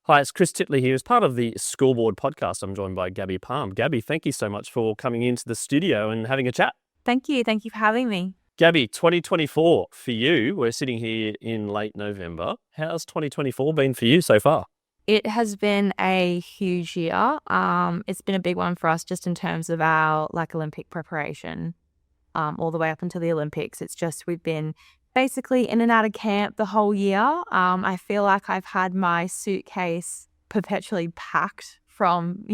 Hi, it's Chris Titley here. As part of the Scoreboard podcast, I'm joined by Gabi Palm. Gabi, thank you so much for coming into the studio and having a chat. Thank you. Thank you for having me. Gabi, 2024 for you. We're sitting here in late November. How's 2024 been for you so far? It has been a huge year. It's been a big one for us just in terms of our Olympic preparation, all the way up until the Olympics. It's just we've been basically in and out of camp the whole year. I feel like I've had my suitcase perpetually packed from,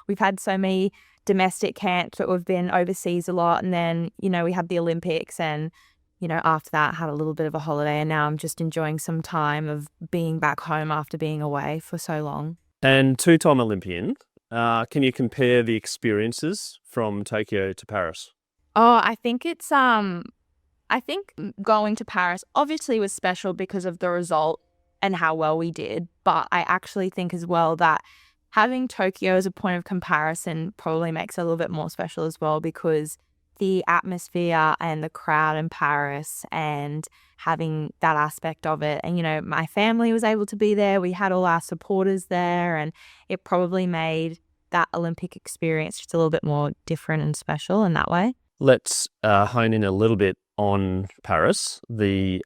we've had so many domestic camps, but we've been overseas a lot. And then, we had the Olympics and, after that had a little bit of a holiday. And now I'm just enjoying some time of being back home after being away for so long. And two-time Olympian. Can you compare the experiences from Tokyo to Paris? Oh, I think going to Paris obviously was special because of the result and how well we did. But I actually think as well that having Tokyo as a point of comparison probably makes it a little bit more special as well, because the atmosphere and the crowd in Paris and having that aspect of it. And, my family was able to be there. We had all our supporters there, and it probably made that Olympic experience just a little bit more different and special in that way. Let's hone in a little bit on Paris, the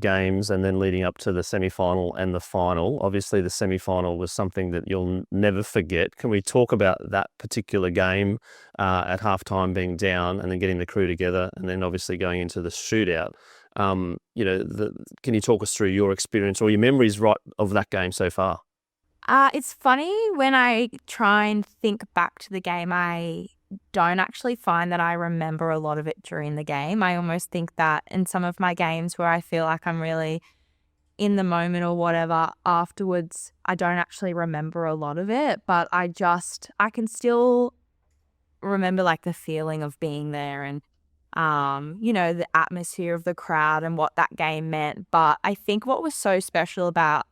games, and then leading up to the semi-final and the final. Obviously, the semi-final was something that you'll never forget. Can we talk about that particular game at halftime being down and then getting the crew together, and then obviously going into the shootout? Can you talk us through your experience or your memories of that game so far? It's funny when I try and think back to the game, I don't actually find that I remember a lot of it during the game. I almost think that in some of my games where I feel like I'm really in the moment or whatever, afterwards, I don't actually remember a lot of it, but I can still remember the feeling of being there and, the atmosphere of the crowd and what that game meant. But I think what was so special about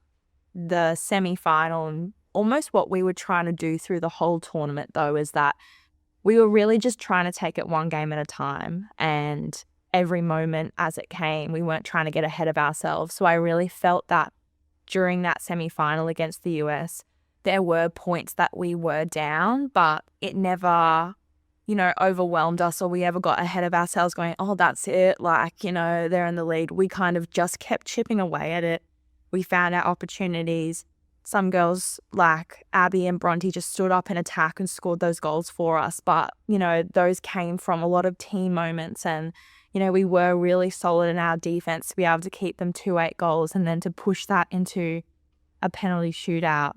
the semi-final and almost what we were trying to do through the whole tournament though is that we were really just trying to take it one game at a time, and every moment as it came, we weren't trying to get ahead of ourselves. So I really felt that during that semi-final against the US, there were points that we were down, but it never, overwhelmed us or we ever got ahead of ourselves going, oh, that's it. They're in the lead. We kind of just kept chipping away at it. We found our opportunities. Some girls like Abby and Bronte just stood up in attack and scored those goals for us. But, those came from a lot of team moments and, we were really solid in our defense to be able to keep them 2-8 goals and then to push that into a penalty shootout.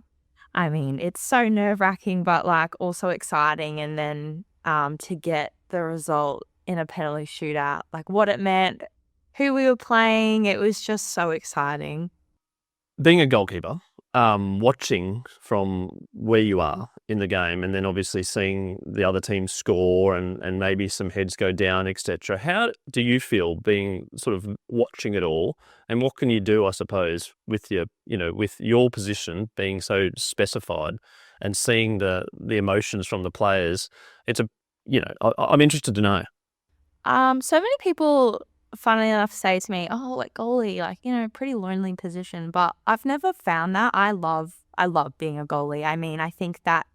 I mean, it's so nerve-wracking, but also exciting. And then to get the result in a penalty shootout, what it meant, who we were playing, it was just so exciting. Being a goalkeeper, watching from where you are in the game and then obviously seeing the other team score and maybe some heads go down, etc. How do you feel being sort of watching it all, and what can you do, I suppose, with your position being so specified and seeing the emotions from the players? I'm interested to know. So many people, funnily enough, say to me, oh, goalie, pretty lonely position. But I've never found that. I love being a goalie. I mean, I think that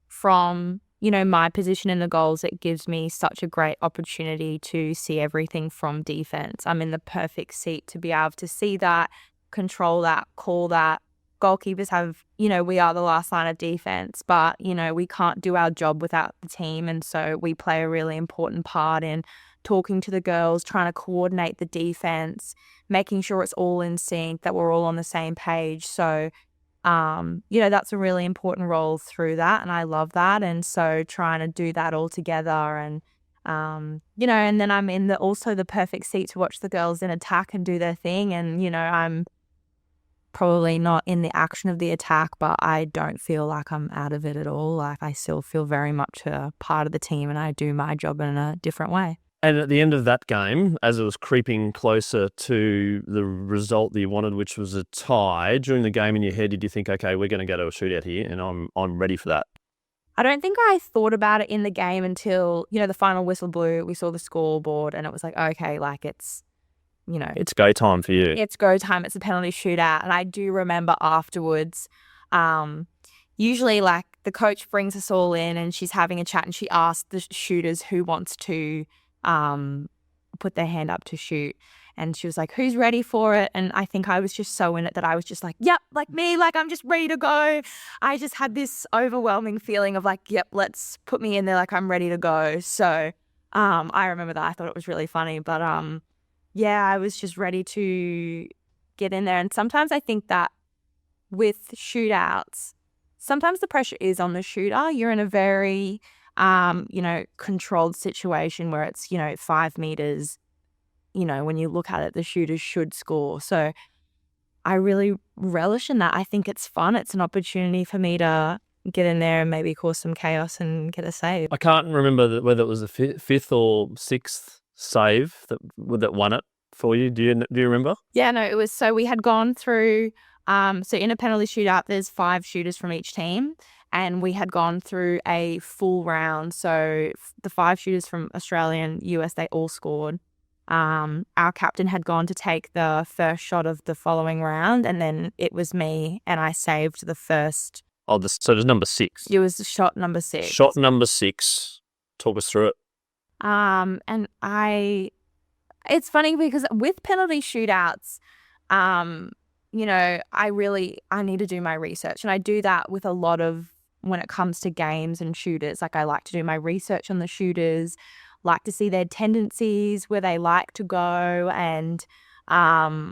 from, my position in the goals, it gives me such a great opportunity to see everything from defense. I'm in the perfect seat to be able to see that, control that, call that. Goalkeepers have, we are the last line of defense, but, we can't do our job without the team. And so we play a really important part in talking to the girls, trying to coordinate the defense, making sure it's all in sync, that we're all on the same page. So, that's a really important role through that. And I love that. And so trying to do that all together and, and then I'm in also the perfect seat to watch the girls in attack and do their thing. And, I'm probably not in the action of the attack, but I don't feel like I'm out of it at all. I still feel very much a part of the team and I do my job in a different way. And at the end of that game, as it was creeping closer to the result that you wanted, which was a tie, during the game in your head, did you think, okay, we're going to go to a shootout here and I'm ready for that? I don't think I thought about it in the game until, the final whistle blew, we saw the scoreboard and it was like, okay, it's, It's go time for you. it's go time, it's a penalty shootout. And I do remember afterwards, Usually like the coach brings us all in and she's having a chat and she asks the shooters who wants to put their hand up to shoot. And she was like, who's ready for it? And I think I was just so in it that I was just like, yep, like me, like I'm just ready to go. I just had this overwhelming feeling of like, yep, let's put me in there, like I'm ready to go. So I remember that. I thought it was really funny. But yeah, I was just ready to get in there. And sometimes I think that with shootouts, sometimes the pressure is on the shooter. You're in a very, controlled situation where it's, 5 meters. When you look at it, the shooters should score. So I really relish in that. I think it's fun. It's an opportunity for me to get in there and maybe cause some chaos and get a save. I can't remember whether it was the fifth or sixth save that won it for you. Do you remember? Yeah, no, it was, so we had gone through, so in a penalty shootout, there's 5 shooters from each team. And we had gone through a full round. So the 5 shooters from Australia and US, they all scored. Our captain had gone to take the first shot of the following round, and then it was me, and I saved the first. Oh, so there's number 6. It was shot number 6. Shot number 6. Talk us through it. And it's funny because with penalty shootouts, I need to do my research, and I do that with a lot of when it comes to games and shooters. Like I like to do my research on the shooters, like to see their tendencies, where they like to go. And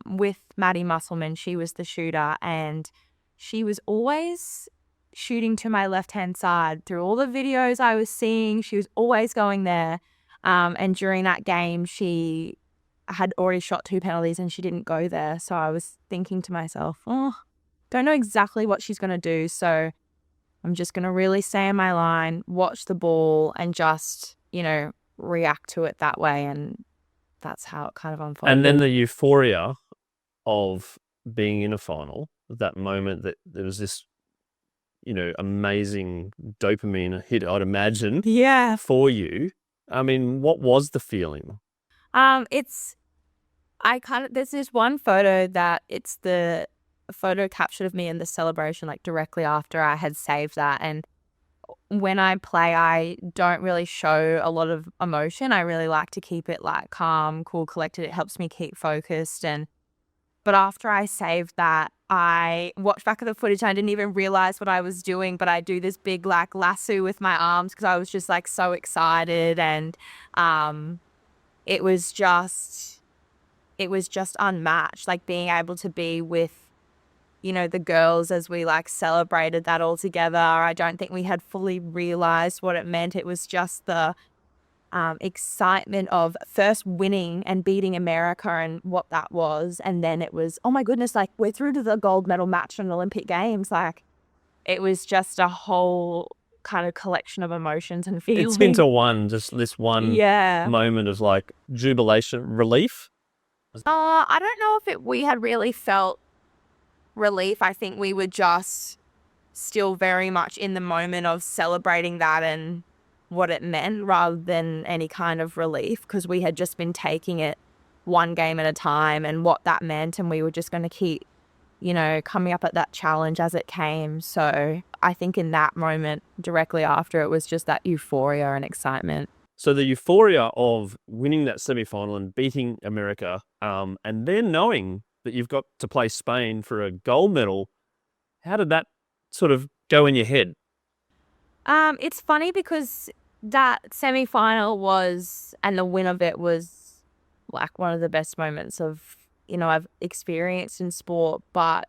with Maddie Musselman, she was the shooter and she was always shooting to my left-hand side. Through all the videos I was seeing, she was always going there. And during that game, she had already shot 2 penalties and she didn't go there. So I was thinking to myself, don't know exactly what she's going to do. So I'm just going to really stay in my line, watch the ball and just, react to it that way. And that's how it kind of unfolded. And then the euphoria of being in a final, that moment that there was this, amazing dopamine hit, I'd imagine, for you. I mean, what was the feeling? There's this one photo that it's the photo captured of me in the celebration, like directly after I had saved that. And when I play, I don't really show a lot of emotion. I really like to keep it like calm, cool, collected. It helps me keep focused. But after I saved that, I watched back at the footage and I didn't even realize what I was doing, but I do this big like lasso with my arms because I was just like so excited. And it was just unmatched, like being able to be with the girls as we like celebrated that all together. I don't think we had fully realized what it meant. It was just the excitement of first winning and beating America and what that was. And then it was, oh my goodness, like we're through to the gold medal match in the Olympic Games. Like it was just a whole kind of collection of emotions and feelings. It's been to just this one moment of like jubilation, relief. I don't know if we had really felt relief. I think we were just still very much in the moment of celebrating that and what it meant rather than any kind of relief, because we had just been taking it one game at a time and what that meant, and we were just going to keep coming up at that challenge as it came. So I think in that moment directly after, it was just that euphoria and excitement. So the euphoria of winning that semi-final and beating America, and then knowing that you've got to play Spain for a gold medal, how did that sort of go in your head? It's funny because that semi-final and the win of it was like one of the best moments of, I've experienced in sport. But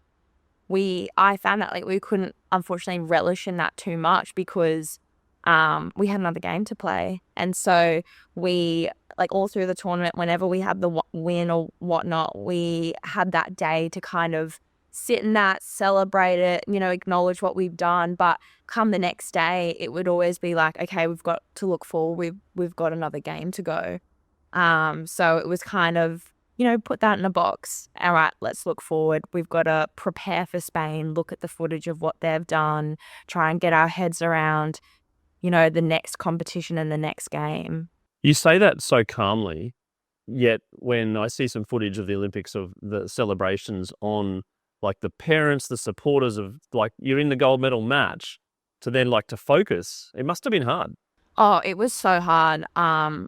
I found that like we couldn't unfortunately relish in that too much because we had another game to play. And so we, like all through the tournament, whenever we had the win or whatnot, we had that day to kind of sit in that, celebrate it, acknowledge what we've done. But come the next day, it would always be like, okay, we've got to look forward. We've got another game to go. So it was kind of, put that in a box. All right, let's look forward. We've got to prepare for Spain, look at the footage of what they've done, try and get our heads around, the next competition and the next game. You say that so calmly, yet when I see some footage of the Olympics of the celebrations on like the parents, the supporters of like you're in the gold medal match to then like to focus. It must have been hard. Oh, it was so hard. I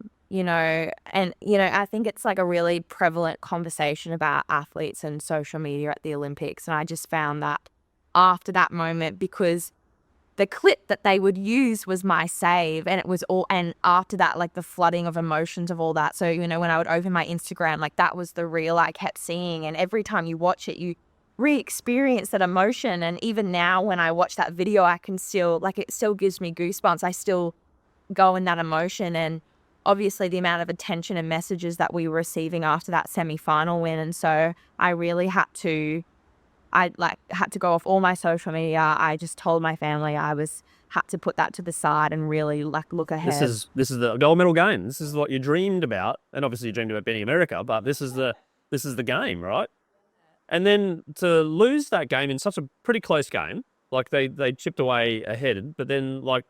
think it's like a really prevalent conversation about athletes and social media at the Olympics. And I just found that after that moment, because the clip that they would use was my save, and it was all, and after that, like the flooding of emotions of all that. So, when I would open my Instagram, like that was the reel I kept seeing. And every time you watch it, you re-experience that emotion. And even now when I watch that video, I can still, like, it still gives me goosebumps. I still go in that emotion. And obviously the amount of attention and messages that we were receiving after that semi-final win. And so I really had to go off all my social media. I just told my family had to put that to the side and really like look ahead. This is the gold medal game. This is what you dreamed about, and obviously you dreamed about beating America. But this is the game, right? And then to lose that game in such a pretty close game, like they chipped away ahead, but then like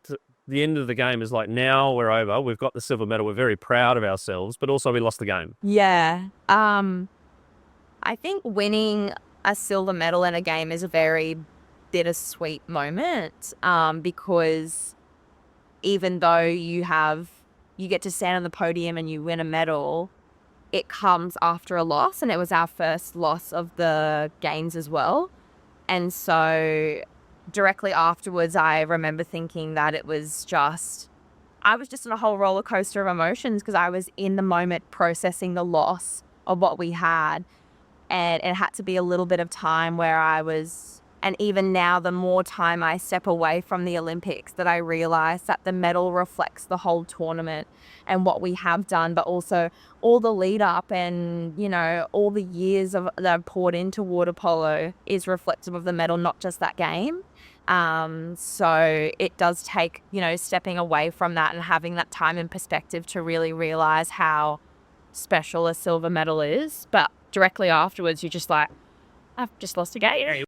the end of the game is like, now we're over. We've got the silver medal. We're very proud of ourselves, but also we lost the game. Yeah. I think winning a silver medal in a game is a very bittersweet moment, because even though you get to stand on the podium and you win a medal, it comes after a loss, and it was our first loss of the games as well. And so directly afterwards, I remember thinking that I was just in a whole roller coaster of emotions, because I was in the moment processing the loss of what we had. And it had to be a little bit of time where and even now, the more time I step away from the Olympics, that I realize that the medal reflects the whole tournament and what we have done, but also all the lead up and, all the years that I've poured into water polo is reflective of the medal, not just that game. So it does take, stepping away from that and having that time and perspective to really realize how special a silver medal is. But directly afterwards, you're just like, I've just lost a game.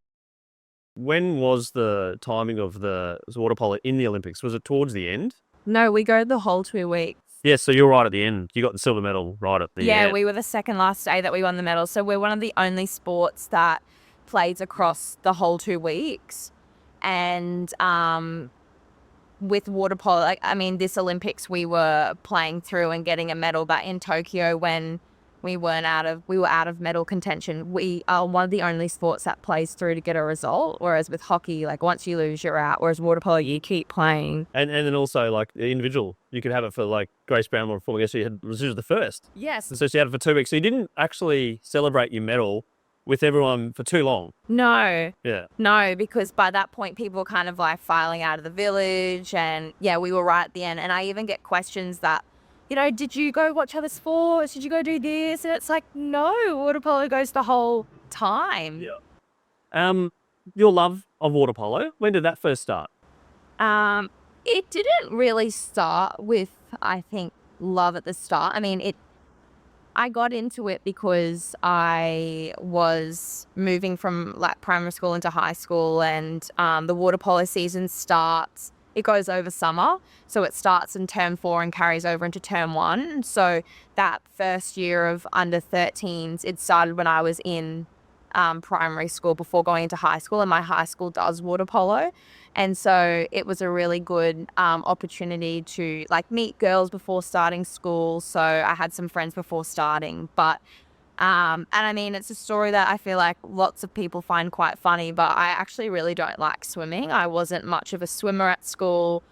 When was the timing of the water polo in the Olympics? Was it towards the end? No, we go the whole 2 weeks. Yeah, so you're right at the end. You got the silver medal right at the end. Yeah, we were the second last day that we won the medal. So we're one of the only sports that plays across the whole 2 weeks. And with water polo, this Olympics we were playing through and getting a medal, but in Tokyo, when we were out of medal contention, we are one of the only sports that plays through to get a result. Whereas with hockey, like once you lose, you're out. Whereas water polo, you keep playing. And then also like the individual, you could have it for like Grace Brownmore before. I guess she was the first. Yes. And so she had it for 2 weeks. So you didn't actually celebrate your medal with everyone for too long. No. Yeah. No, because by that point, people were kind of like filing out of the village, and yeah, we were right at the end. And I even get questions that, did you go watch other sports? Did you go do this? And it's like, no, water polo goes the whole time. Yeah. Your love of water polo, when did that first start? It didn't really start with, I think, love at the start. I got into it because I was moving from like primary school into high school, and the water polo season starts. It goes over summer, so it starts in term 4 and carries over into term 1. So that first year of under 13s, it started when I was in primary school before going into high school, and my high school does water polo. And so it was a really good opportunity to like meet girls before starting school. So I had some friends before starting, but it's a story that I feel like lots of people find quite funny, but I actually really don't like swimming. I wasn't much of a swimmer at school.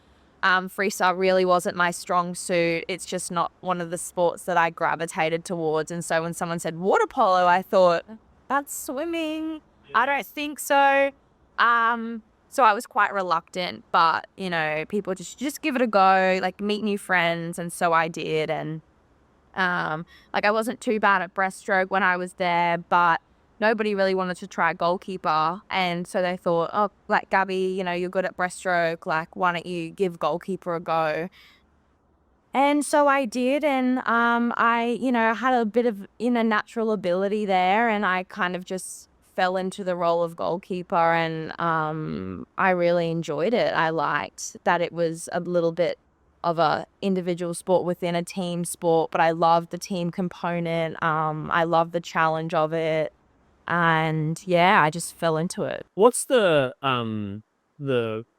Freestyle really wasn't my strong suit. It's just not one of the sports that I gravitated towards. And so when someone said water polo, I thought, that's swimming. I don't think so. So I was quite reluctant, but, people just give it a go, like meet new friends. And so I did. And I wasn't too bad at breaststroke when I was there, but nobody really wanted to try goalkeeper. And so they thought, oh, like, Gabi, you're good at breaststroke. Like, why don't you give goalkeeper a go? And so I did. And I had a bit of natural ability there. And I kind of just fell into the role of goalkeeper. And I really enjoyed it. I liked that it was a little bit of a individual sport within a team sport, but I loved the team component. I loved the challenge of it. And yeah, I just fell into it. What's the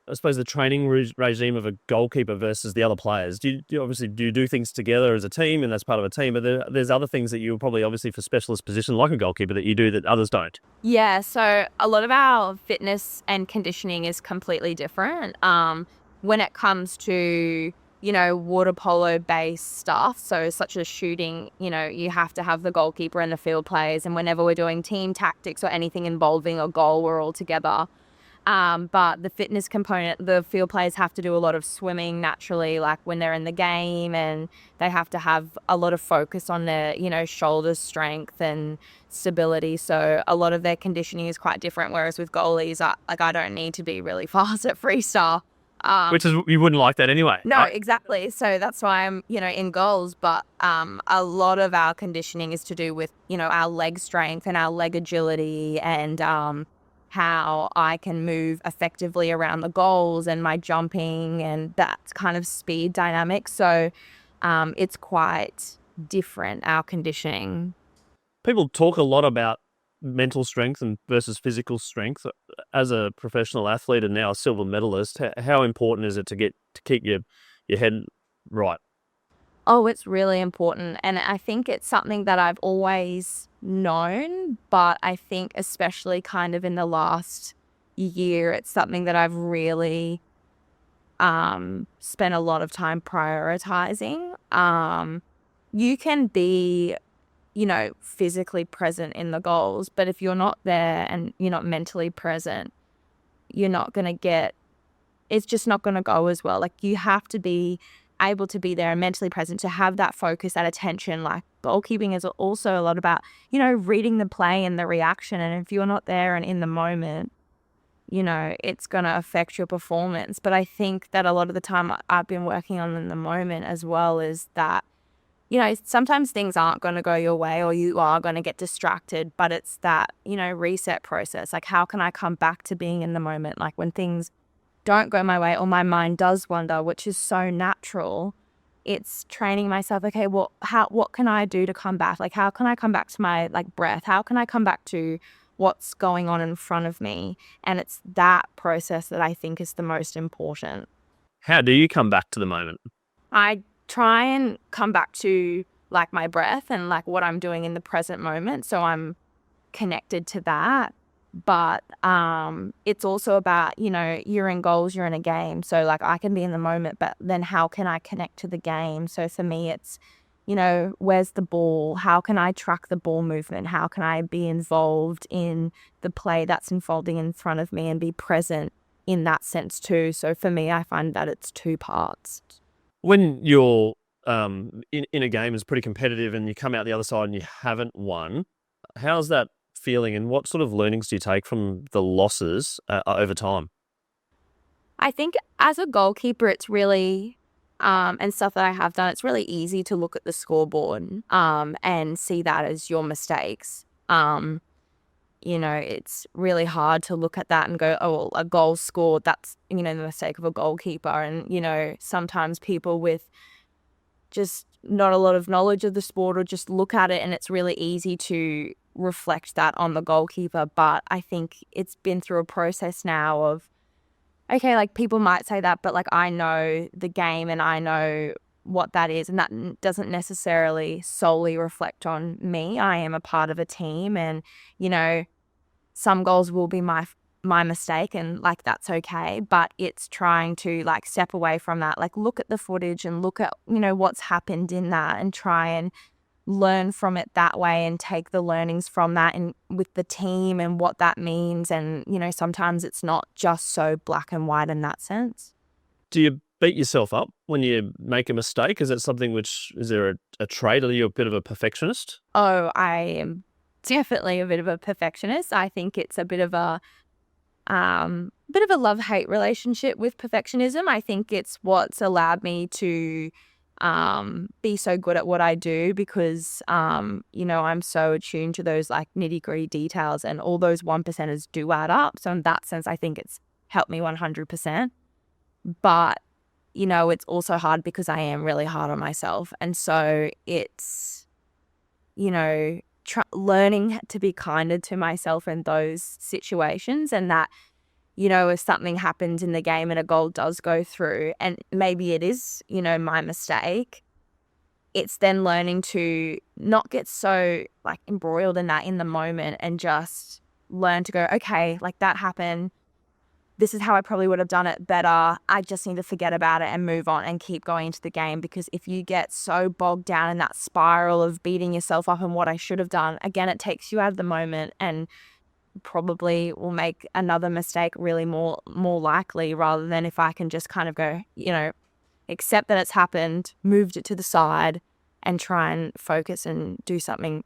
I suppose the training regime of a goalkeeper versus the other players? Do you do things together as a team, and that's part of a team? But there's other things that you probably obviously for specialist position like a goalkeeper that you do that others don't. Yeah, so a lot of our fitness and conditioning is completely different. When it comes to water polo based stuff, so such as shooting, you have to have the goalkeeper and the field players, and whenever we're doing team tactics or anything involving a goal, we're all together. But the fitness component, the field players have to do a lot of swimming naturally, like when they're in the game, and they have to have a lot of focus on their, shoulder strength and stability. So a lot of their conditioning is quite different. Whereas with goalies, I don't need to be really fast at freestyle. Which is, you wouldn't like that anyway. No, right? exactly. So that's why I'm, in goals. But a lot of our conditioning is to do with, our leg strength and our leg agility and how I can move effectively around the goals and my jumping and that kind of speed dynamic. So it's quite different, our conditioning. People talk a lot about mental strength and versus physical strength. As a professional athlete and now a silver medalist, how important is it to keep your head right? Oh, it's really important. And I think it's something that I've always known, but I think especially kind of in the last year, it's something that I've really spent a lot of time prioritizing. You can be physically present in the goals, but if you're not there and you're not mentally present, you're not going to it's just not going to go as well. Like, you have to be able to be there and mentally present to have that focus, that attention. Like, goalkeeping is also a lot about, reading the play and the reaction. And if you're not there and in the moment, it's going to affect your performance. But I think that a lot of the time I've been working on in the moment as well is that, sometimes things aren't going to go your way or you are going to get distracted, but it's that, reset process. Like, how can I come back to being in the moment? Like, when things don't go my way or my mind does wander, which is so natural, it's training myself, okay, well, what can I do to come back? Like, how can I come back to my breath? How can I come back to what's going on in front of me? And it's that process that I think is the most important. How do you come back to the moment? I try and come back to my breath and what I'm doing in the present moment. So I'm connected to that. But it's also about, you're in goals, you're in a game. So I can be in the moment, but then how can I connect to the game? So for me, it's, where's the ball? How can I track the ball movement? How can I be involved in the play that's unfolding in front of me and be present in that sense too? So for me, I find that it's two parts. When you're in a game is pretty competitive and you come out the other side and you haven't won, how's that feeling and what sort of learnings do you take from the losses over time? I think as a goalkeeper, it's really, and stuff that I have done, it's really easy to look at the scoreboard and see that as your mistakes. It's really hard to look at that and go, oh, well, a goal scored, that's, the mistake of a goalkeeper. And, sometimes people with just not a lot of knowledge of the sport or just look at it and it's really easy to reflect that on the goalkeeper. But I think it's been through a process now of, okay, people might say that, but I know the game and I know what that is, and that doesn't necessarily solely reflect on me. I am a part of a team, and some goals will be my mistake, and that's okay, but it's trying to step away from that, look at the footage and look at what's happened in that and try and learn from it that way and take the learnings from that and with the team and what that means. And sometimes it's not just so black and white in that sense. Do you beat yourself up when you make a mistake? Is there a trait? Are you a bit of a perfectionist? Oh, I am definitely a bit of a perfectionist. I think it's a bit of a love-hate relationship with perfectionism. I think it's what's allowed me to be so good at what I do because, I'm so attuned to those nitty-gritty details, and all those 1%ers do add up. So in that sense, I think it's helped me 100%. But, it's also hard because I am really hard on myself. And so it's, learning to be kinder to myself in those situations, and that, if something happens in the game and a goal does go through and maybe it is, my mistake, it's then learning to not get so like embroiled in that in the moment and just learn to go, okay, like that happened. This is how I probably would have done it better. I just need to forget about it and move on and keep going into the game, because if you get so bogged down in that spiral of beating yourself up and what I should have done, again, it takes you out of the moment and probably will make another mistake really more likely, rather than if I can just kind of go, accept that it's happened, moved it to the side, and try and focus and do something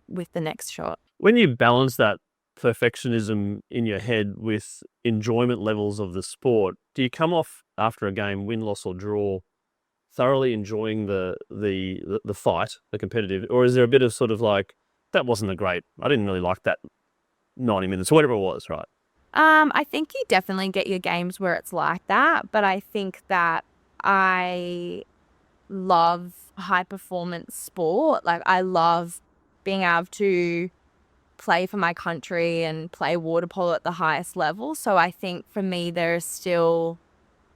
with the next shot. When you balance that perfectionism in your head with enjoyment levels of the sport, do you come off after a game, win, loss or draw, thoroughly enjoying the fight, the competitive, or is there a bit of sort of like, that wasn't I didn't really like that 90 minutes or whatever it was, right? I think you definitely get your games where it's like that, but I think that I love high performance sport. Like, I love being able to play for my country and play water polo at the highest level. So I think for me, there's still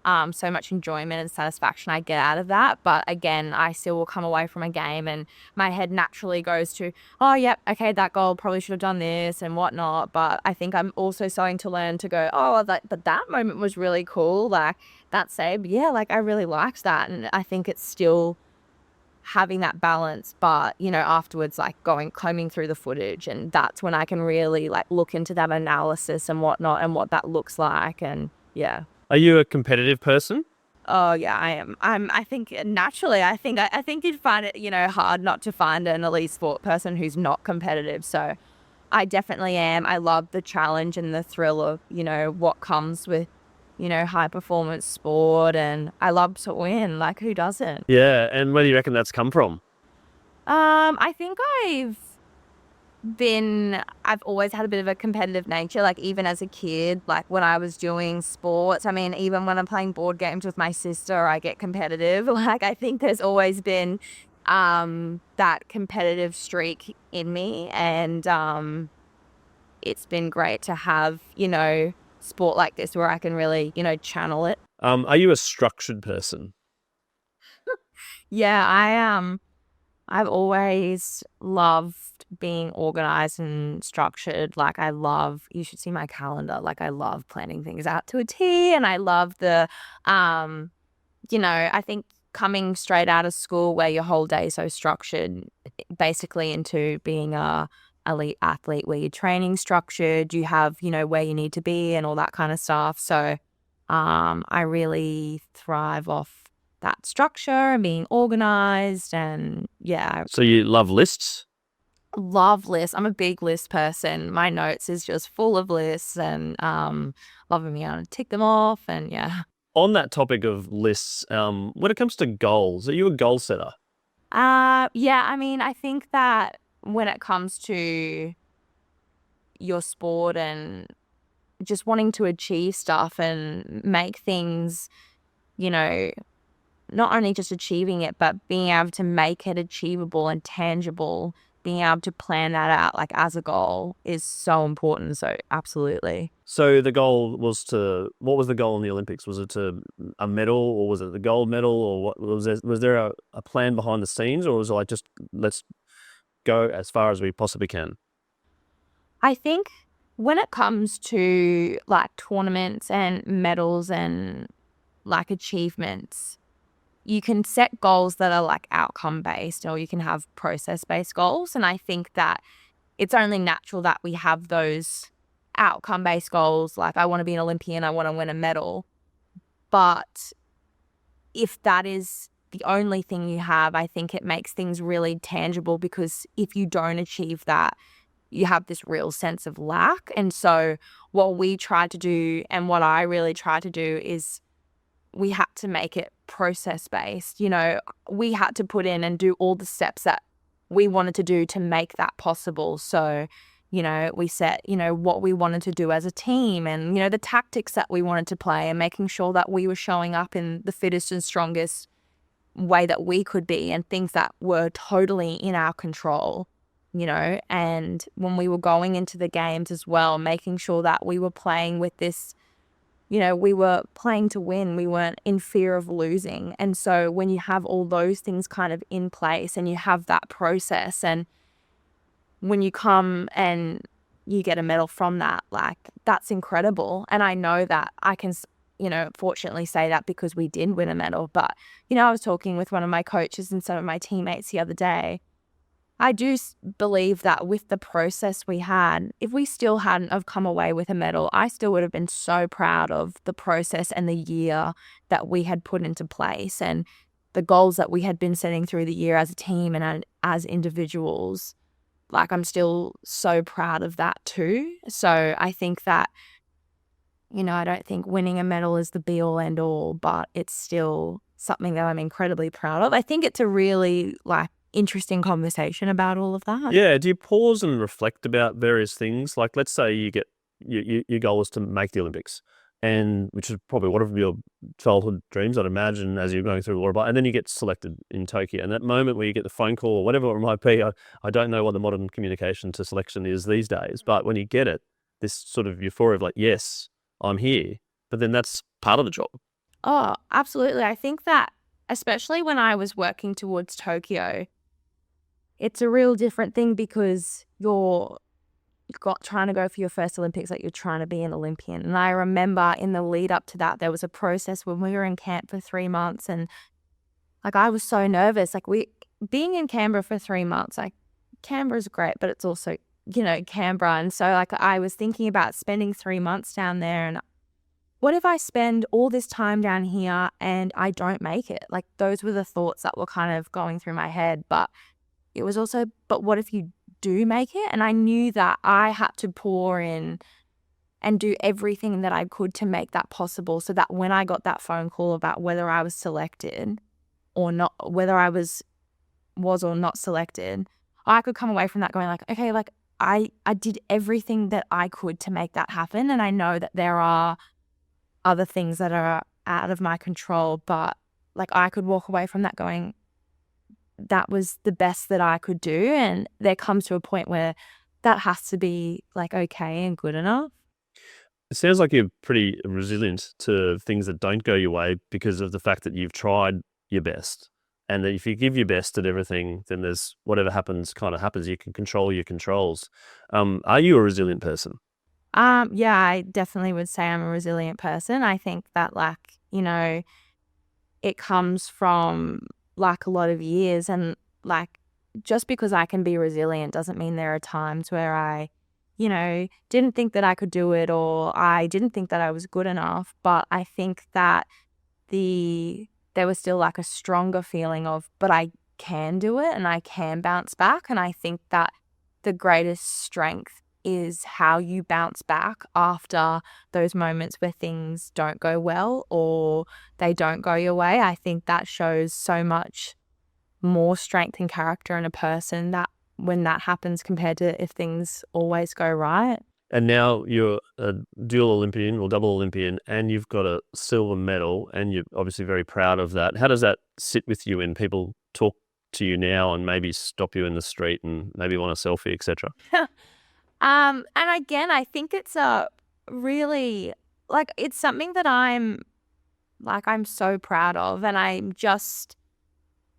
so much enjoyment and satisfaction I get out of that. But again, I still will come away from a game and my head naturally goes to, oh, yep, okay, that goal probably should have done this and whatnot. But I think I'm also starting to learn to go, oh, but that moment was really cool. Like that save, yeah, like I really liked that. And I think it's still having that balance, but afterwards, like combing through the footage, and that's when I can really like look into that analysis and whatnot and what that looks like. And yeah. Are you a competitive person? Oh yeah, I am. I think naturally, I think you'd find it, hard not to find an elite sport person who's not competitive. So I definitely am. I love the challenge and the thrill of, what comes with, high performance sport, and I love to win. Like, who doesn't? Yeah, and where do you reckon that's come from? I think I've always had a bit of a competitive nature, like even as a kid, like when I was doing sports. I mean, even when I'm playing board games with my sister, I get competitive. Like, I think there's always been that competitive streak in me, and it's been great to have, sport like this where I can really, channel it. Are you a structured person? Yeah, I am. I've always loved being organized and structured. Like, you should see my calendar. Like, I love planning things out to a T, and I love I think coming straight out of school where your whole day is so structured, basically into being a elite athlete where your training's structured, you have, where you need to be and all that kind of stuff. So, I really thrive off that structure and being organized, and yeah. So you love lists? Love lists. I'm a big list person. My notes is just full of lists, and loving being able to tick them off, and yeah. On that topic of lists, when it comes to goals, are you a goal setter? Yeah, I mean, I think that when it comes to your sport and just wanting to achieve stuff and make things, not only just achieving it, but being able to make it achievable and tangible, being able to plan that out like as a goal is so important. So absolutely. So the goal was what was the goal in the Olympics? Was it a medal, or was it the gold medal, or what was there a plan behind the scenes, or was it like just let's go as far as we possibly can? I think when it comes to like tournaments and medals and like achievements, you can set goals that are like outcome based, or you can have process based goals. And I think that it's only natural that we have those outcome based goals. Like, I want to be an Olympian, I want to win a medal. But if that is the only thing you have, I think it makes things really tangible, because if you don't achieve that, you have this real sense of lack. And so what we try to do, and what I really try to do, is we had to make it process based. We had to put in and do all the steps that we wanted to do to make that possible. So, we set, what we wanted to do as a team, and, the tactics that we wanted to play, and making sure that we were showing up in the fittest and strongest way that we could be, and things that were totally in our control. and when we were going into the games as well, making sure that we were playing with this, we were playing to win. We weren't in fear of losing. And so when you have all those things kind of in place and you have that process, and when you come and you get a medal from that, like, that's incredible. And I know that I can, fortunately say that because we did win a medal. But, I was talking with one of my coaches and some of my teammates the other day. I do believe that with the process we had, if we still hadn't have come away with a medal, I still would have been so proud of the process and the year that we had put into place and the goals that we had been setting through the year as a team and as individuals. Like, I'm still so proud of that too. So I think that, I don't think winning a medal is the be all end all, but it's still something that I'm incredibly proud of. I think it's a really interesting conversation about all of that. Yeah. Do you pause and reflect about various things? Like, let's say you get your goal is to make the Olympics, and which is probably one of your childhood dreams, I'd imagine, as you're going through the water bike, and then you get selected in Tokyo. And that moment where you get the phone call or whatever it might be, I don't know what the modern communication to selection is these days, but when you get it, this sort of euphoria of like, yes, I'm here. But then that's part of the job. Oh, absolutely. I think that especially when I was working towards Tokyo, it's a real different thing because you're trying to go for your first Olympics, like you're trying to be an Olympian. And I remember in the lead up to that, there was a process when we were in camp for 3 months, and I was so nervous. Being in Canberra for 3 months, Canberra's great, but it's also, Canberra. And so I was thinking about spending 3 months down there, and what if I spend all this time down here and I don't make it? Those were the thoughts that were kind of going through my head. But it was also, but what if you do make it? And I knew that I had to pour in and do everything that I could to make that possible, so that when I got that phone call about whether I was selected or not, whether I was or not selected, I could come away from that going okay, I did everything that I could to make that happen. And I know that there are other things that are out of my control, but I could walk away from that going, that was the best that I could do. And there comes to a point where that has to be okay and good enough. It sounds like you're pretty resilient to things that don't go your way because of the fact that you've tried your best. And that if you give your best at everything, then there's whatever happens kind of happens. You can control your controls. Are you a resilient person? Yeah, I definitely would say I'm a resilient person. I think that it comes from a lot of years, and just because I can be resilient doesn't mean there are times where I, didn't think that I could do it, or I didn't think that I was good enough. But I think that there was still a stronger feeling of, but I can do it and I can bounce back. And I think that the greatest strength is how you bounce back after those moments where things don't go well or they don't go your way. I think that shows so much more strength and character in a person that when that happens compared to if things always go right. And now you're a dual Olympian or double Olympian, and you've got a silver medal, and you're obviously very proud of that. How does that sit with you when people talk to you now and maybe stop you in the street and maybe want a selfie, etc.? And again, I think it's a really, it's something that I'm so proud of. And I'm just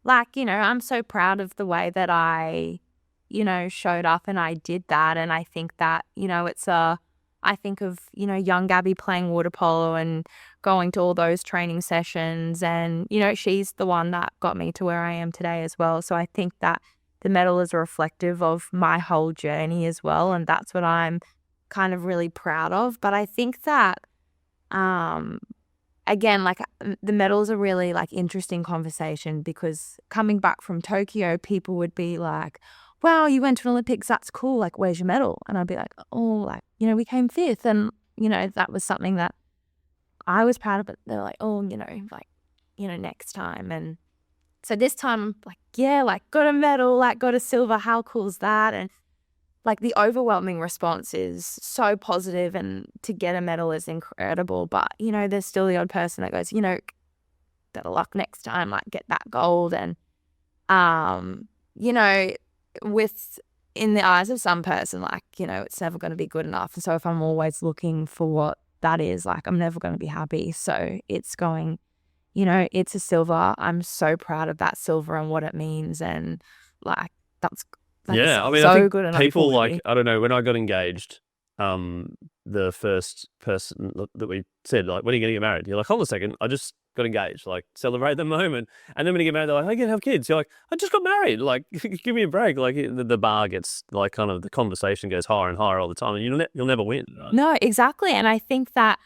I'm so proud of the way that I, showed up and I did that. And I think that, I think of, young Gabi playing water polo and going to all those training sessions. And, she's the one that got me to where I am today as well. So I think that the medal is reflective of my whole journey as well. And that's what I'm kind of really proud of. But I think that, again, the medal is a really interesting conversation, because coming back from Tokyo, people would be like, wow, you went to an Olympics, that's cool. Where's your medal? And I'd be like, oh, we came fifth. And, that was something that I was proud of, but they're like, oh, next time. And so this time, got a medal, got a silver. How cool is that? And the overwhelming response is so positive, and to get a medal is incredible. But, there's still the odd person that goes, better luck next time, get that gold. And, with in the eyes of some person, like, it's never going to be good enough. And so if I'm always looking for what that is, like, I'm never going to be happy. So it's going, it's a silver. I'm so proud of that silver and what it means. And like, that's Yeah, I mean, so I think good. And people I'm like, I don't know, when I got engaged, the first person that we said, like, when are you going to get married? You're like, hold on a second, I just got engaged, like, celebrate the moment. And then when you get married, they're like, I can have kids. You're like, I just got married. Like, give me a break. Like, the bar gets, like, kind of, the conversation goes higher and higher all the time, and you'll never win. Right? No, exactly. And I think that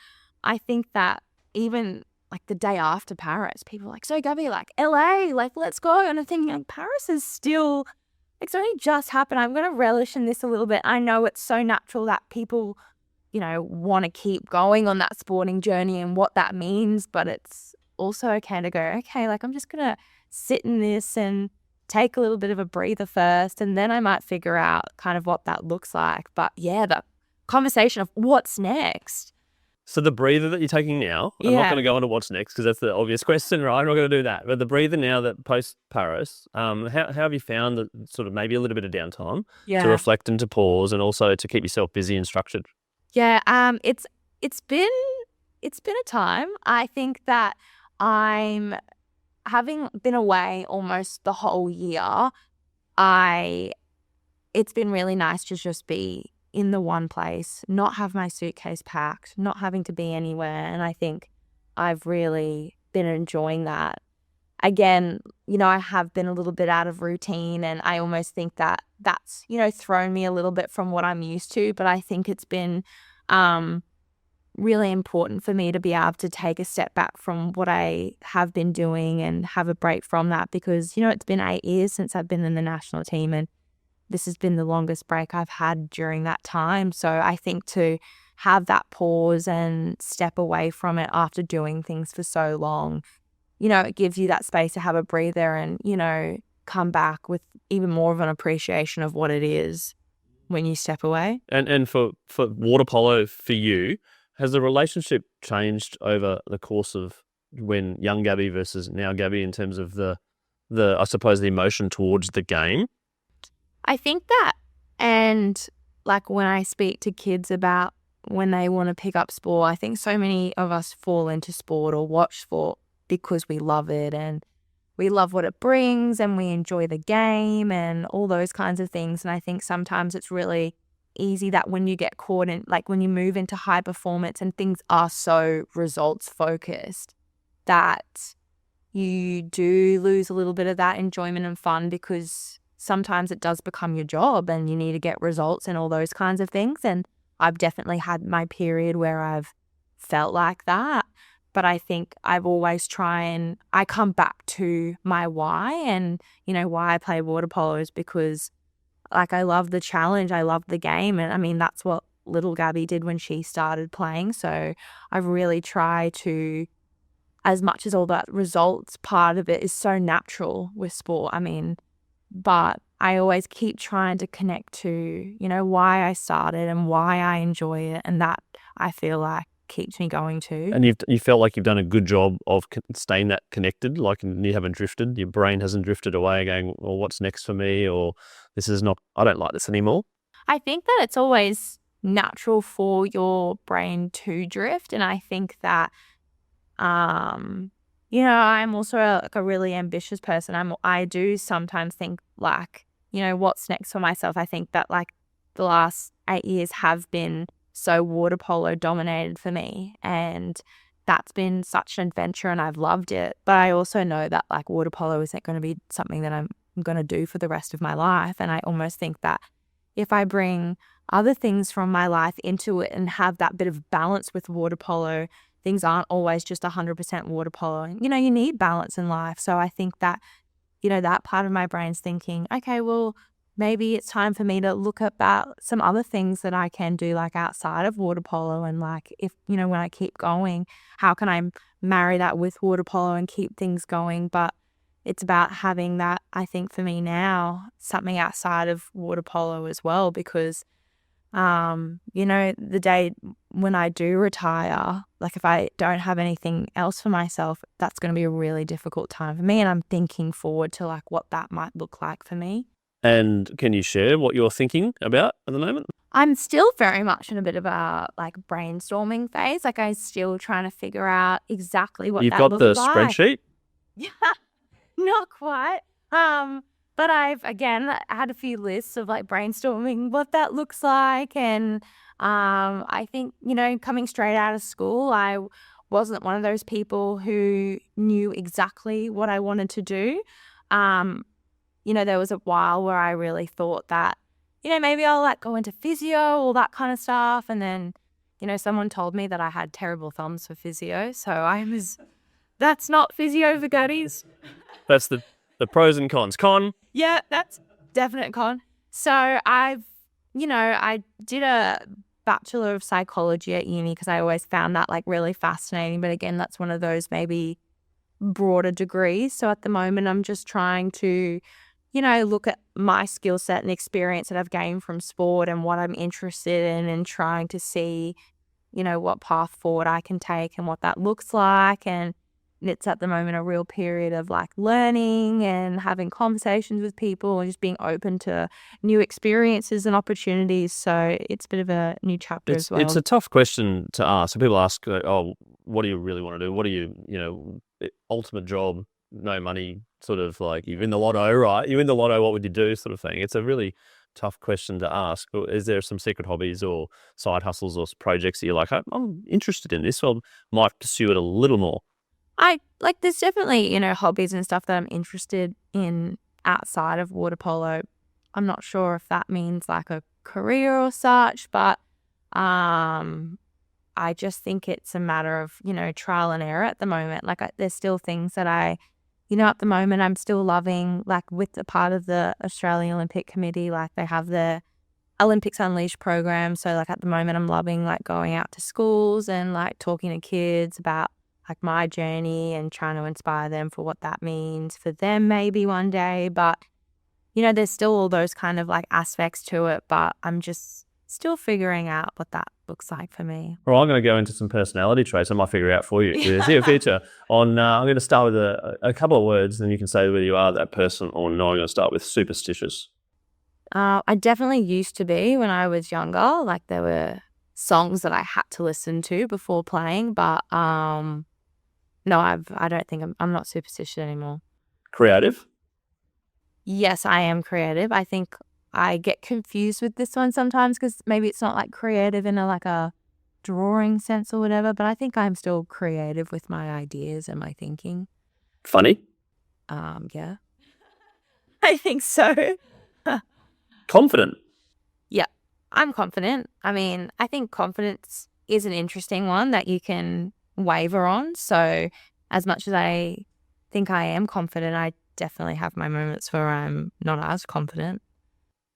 even like the day after Paris, people are like, so Gabi, like, LA, like, let's go. And I'm thinking, like, Paris is still, it's only just happened. I'm going to relish in this a little bit. I know it's so natural that people, want to keep going on that sporting journey and what that means, but it's also okay to go, okay, like, I'm just going to sit in this and take a little bit of a breather first, and then I might figure out kind of what that looks like. But yeah, the conversation of what's next. So the breather that you're taking now, I'm not going to go on to what's next because that's the obvious question, right? I'm not going to do that. But the breather now that post-Paris, how have you found the sort of maybe a little bit of downtime to reflect and to pause and also to keep yourself busy and structured? Yeah, it's been a time. I think that I'm having been away almost the whole year. It's been really nice to just be in the one place, not have my suitcase packed, not having to be anywhere. And I think I've really been enjoying that. Again, I have been a little bit out of routine, and I almost think that that's, thrown me a little bit from what I'm used to. But I think it's been really important for me to be able to take a step back from what I have been doing and have a break from that, because, it's been 8 years since I've been in the national team, and this has been the longest break I've had during that time. So I think to have that pause and step away from it after doing things for so long, it gives you that space to have a breather and, come back with even more of an appreciation of what it is when you step away. And for water polo for you, has the relationship changed over the course of when young Gabi versus now Gabi in terms of the I suppose the emotion towards the game? I think that, and like when I speak to kids about when they want to pick up sport, I think so many of us fall into sport or watch sport because we love it and we love what it brings and we enjoy the game and all those kinds of things. And I think sometimes it's really easy that when you get caught in, like when you move into high performance and things are so results focused, that you do lose a little bit of that enjoyment and fun, because sometimes it does become your job and you need to get results and all those kinds of things. And I've definitely had my period where I've felt like that. But I think I've always I come back to my why, and, why I play water polo is because, like, I love the challenge. I love the game. And I mean, that's what little Gabi did when she started playing. So I've really tried to, as much as all that results part of it is so natural with sport, I mean, but I always keep trying to connect to, why I started and why I enjoy it. And that, I feel like, keeps me going too. And you felt like you've done a good job of staying that connected, like you haven't drifted, your brain hasn't drifted away going, well, what's next for me? Or this is not, I don't like this anymore. I think that it's always natural for your brain to drift. And I think that, I'm also a really ambitious person. I do sometimes think like, what's next for myself. I think that like the last 8 years have been so water polo dominated for me, and that's been such an adventure and I've loved it. But I also know that like water polo isn't going to be something that I'm going to do for the rest of my life. And I almost think that if I bring other things from my life into it and have that bit of balance with water polo, things aren't always just 100% water polo. You need balance in life. So I think that, that part of my brain's thinking, okay, well, maybe it's time for me to look about some other things that I can do like outside of water polo. And like, if, when I keep going, how can I marry that with water polo and keep things going? But it's about having that, I think for me now, something outside of water polo as well, because the day when I do retire, like if I don't have anything else for myself, that's going to be a really difficult time for me. And I'm thinking forward to like what that might look like for me. And can you share what you're thinking about at the moment? I'm still very much in a bit of a like brainstorming phase. Like I'm still trying to figure out exactly what You've that got looks the like. spreadsheet? Yeah, not quite. But I've again had a few lists of like brainstorming what that looks like, and I think coming straight out of school, I wasn't one of those people who knew exactly what I wanted to do. There was a while where I really thought that, maybe I'll like go into physio, all that kind of stuff. And then, someone told me that I had terrible thumbs for physio. So that's not physio for gutties. That's the pros and cons. Con? Yeah, that's definite con. So I did a Bachelor of Psychology at uni because I always found that like really fascinating. But again, that's one of those maybe broader degrees. So at the moment, I'm just trying to look at my skill set and experience that I've gained from sport and what I'm interested in, and trying to see, what path forward I can take and what that looks like. And it's at the moment a real period of like learning and having conversations with people and just being open to new experiences and opportunities. So it's a bit of a new chapter as well. It's a tough question to ask. So people ask, oh, what do you really want to do? What do you, ultimate job, no money, sort of like you win the lotto, right? You win the lotto, what would you do, sort of thing. It's a really tough question to ask. Is there some secret hobbies or side hustles or projects that you're like, I'm interested in this, or might pursue it a little more? There's definitely, hobbies and stuff that I'm interested in outside of water polo. I'm not sure if that means like a career or such, but I just think it's a matter of, trial and error at the moment. Like there's still things that at the moment I'm still loving, like with the part of the Australian Olympic Committee, like they have the Olympics Unleashed program. So like at the moment I'm loving like going out to schools and like talking to kids about like my journey and trying to inspire them for what that means for them maybe one day. But, there's still all those kind of like aspects to it, but I'm just still figuring out what that looks like for me. Well, I'm going to go into some personality traits I might figure out for you. There's a feature on, I'm going to start with a couple of words, and you can say whether you are that person or not. I'm going to start with superstitious. I definitely used to be when I was younger. Like there were songs that I had to listen to before playing, but no, I don't think I'm not superstitious anymore. Creative? Yes, I am creative. I think I get confused with this one sometimes because maybe it's not like creative in a drawing sense or whatever, but I think I'm still creative with my ideas and my thinking. Funny? Yeah. I think so. Confident? Yeah, I'm confident. I mean, I think confidence is an interesting one that you can waver on. So as much as I think I am confident, I definitely have my moments where I'm not as confident.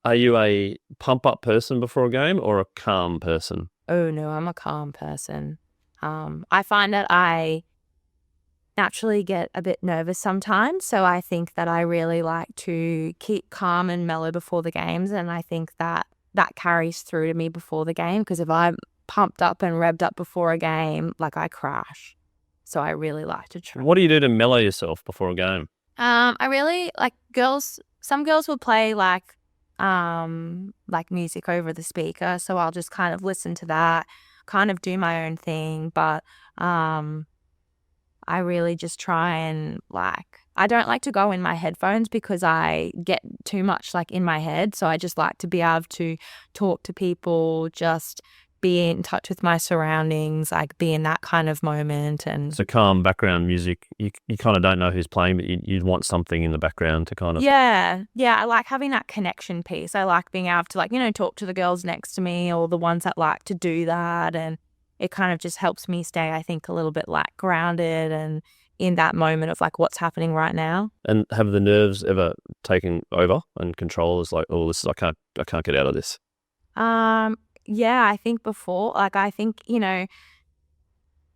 Are you a pump-up person before a game or a calm person? Oh, no, I'm a calm person. I find that I naturally get a bit nervous sometimes. So I think that I really like to keep calm and mellow before the games. And I think that carries through to me before the game, because if I'm pumped up and revved up before a game, like I crash. So I really like to try. What do you do to mellow yourself before a game? I really like girls. Some girls will play like music over the speaker. So I'll just kind of listen to that, kind of do my own thing. But I really just try and I don't like to go in my headphones because I get too much in my head. So I just like to be able to talk to people, just be in touch with my surroundings, be in that kind of moment. And so calm background music. You kind of don't know who's playing, but you'd want something in the background to kind of... Yeah. I like having that connection piece. I like being able to talk to the girls next to me or the ones that like to do that. And it kind of just helps me stay, I think, a little bit grounded and in that moment of what's happening right now. And have the nerves ever taken over and control? Is oh, this is, I can't get out of this. Yeah, I think before, I think,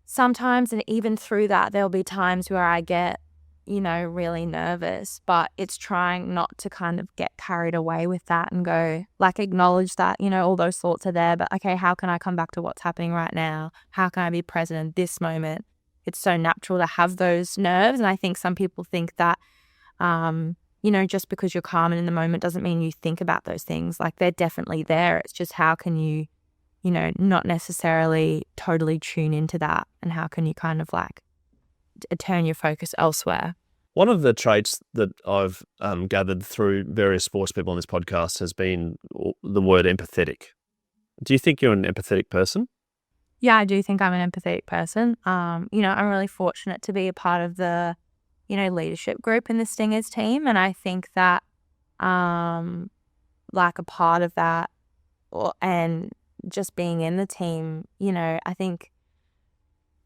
sometimes, and even through that, there'll be times where I get, really nervous, but it's trying not to kind of get carried away with that and go, acknowledge that, all those thoughts are there, but okay, how can I come back to what's happening right now? How can I be present in this moment? It's so natural to have those nerves. And I think some people think that, just because you're calm and in the moment doesn't mean you think about those things. Like, they're definitely there. It's just how can you, not necessarily totally tune into that, and how can you kind of like turn your focus elsewhere. One of the traits that I've gathered through various sports people on this podcast has been the word empathetic. Do you think you're an empathetic person? Yeah, I do think I'm an empathetic person. I'm really fortunate to be a part of the, leadership group in the Stingers team. And I think that, like, a part of that and just being in the team, I think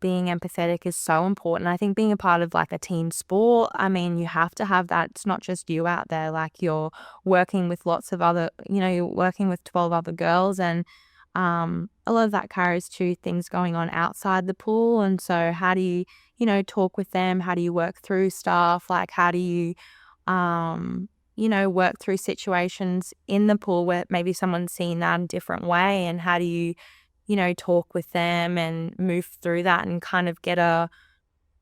being empathetic is so important. I think being a part of like a team sport, I mean, you have to have that. It's not just you out there. Like, you're working with lots of other, you're working with 12 other girls, and a lot of that carries to things going on outside the pool. And so how do you, talk with them? How do you work through stuff? Like, how do you, work through situations in the pool where maybe someone's seen that in a different way, and how do you, talk with them and move through that and kind of get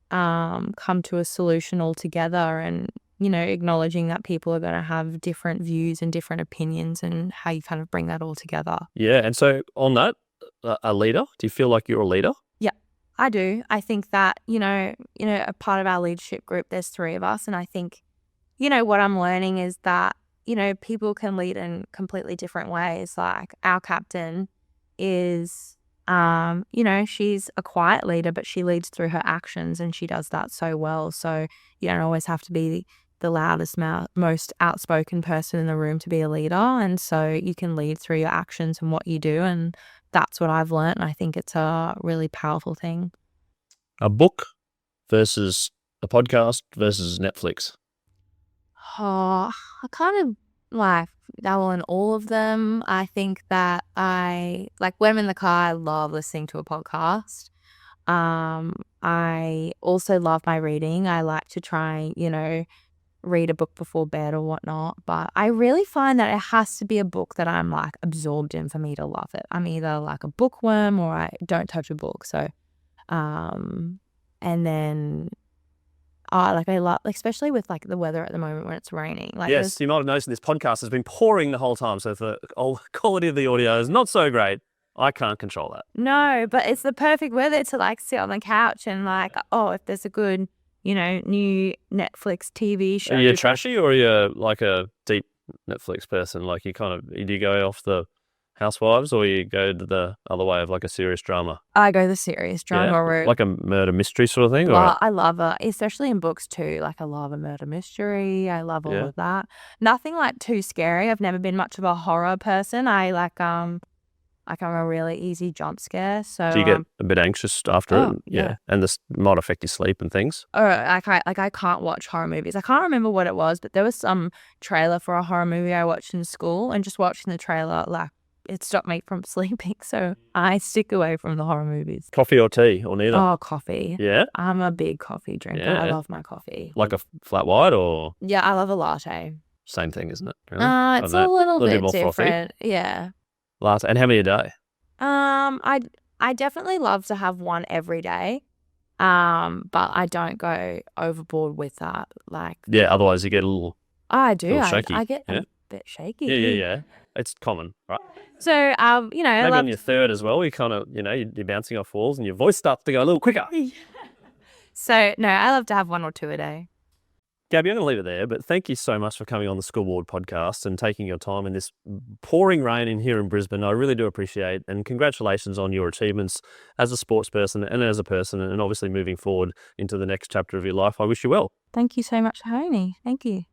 come to a solution altogether, and, acknowledging that people are going to have different views and different opinions, and how you kind of bring that all together. Yeah. And so on that, a leader, do you feel like you're a leader? Yeah, I do. I think that, a part of our leadership group, there's 3 of us. And I think, what I'm learning is that, people can lead in completely different ways. Like, our captain is, she's a quiet leader, but she leads through her actions, and she does that so well. So you don't always have to be the loudest, most outspoken person in the room to be a leader. And so you can lead through your actions and what you do. And that's what I've learned. And I think it's a really powerful thing. A book versus a podcast versus Netflix? Oh, I kind of like dabble in all of them. I think that when I'm in the car, I love listening to a podcast. I also love my reading. I like to try, read a book before bed or whatnot. But I really find that it has to be a book that I'm like absorbed in for me to love it. I'm either like a bookworm or I don't touch a book. So, and then I love, especially with like the weather at the moment when it's raining. Like, yes, you might have noticed this podcast has been pouring the whole time. So if the quality of the audio is not so great, I can't control that. No, but it's the perfect weather to like sit on the couch and like, if there's a good, new Netflix TV show. Are you trashy, or are you like a deep Netflix person? Like, do you go off the Housewives, or you go to the other way of like a serious drama? I go the serious drama route. Like a murder mystery sort of thing? Well, I love it, especially in books too. Like, I love a murder mystery. I love all of that. Nothing like too scary. I've never been much of a horror person. I I'm a really easy jump scare. So do you get a bit anxious after it? Yeah. And this might affect your sleep and things? I can't watch horror movies. I can't remember what it was, but there was some trailer for a horror movie I watched in school, and just watching the trailer, like, it stopped me from sleeping. So I stick away from the horror movies. Coffee or tea, or neither? Oh, coffee. Yeah? I'm a big coffee drinker. Yeah. I love my coffee. Like a flat white, or? Yeah, I love a latte. Same thing, isn't it? Really? It's a little bit more different. frothy. Yeah. Latte. And how many a day? I definitely love to have one every day. But I don't go overboard with that. Like, yeah, otherwise you get a little. I do. Little shaky. I get a bit shaky. Yeah. It's common, right? So, maybe on your third as well, you kind of, you're bouncing off walls and your voice starts to go a little quicker. So, no, I love to have 1 or 2 a day. Gabi, I'm going to leave it there, but thank you so much for coming on the Scoreboard podcast and taking your time in this pouring rain in here in Brisbane. I really do appreciate, and congratulations on your achievements as a sports person and as a person, and obviously moving forward into the next chapter of your life. I wish you well. Thank you so much for having me. Thank you.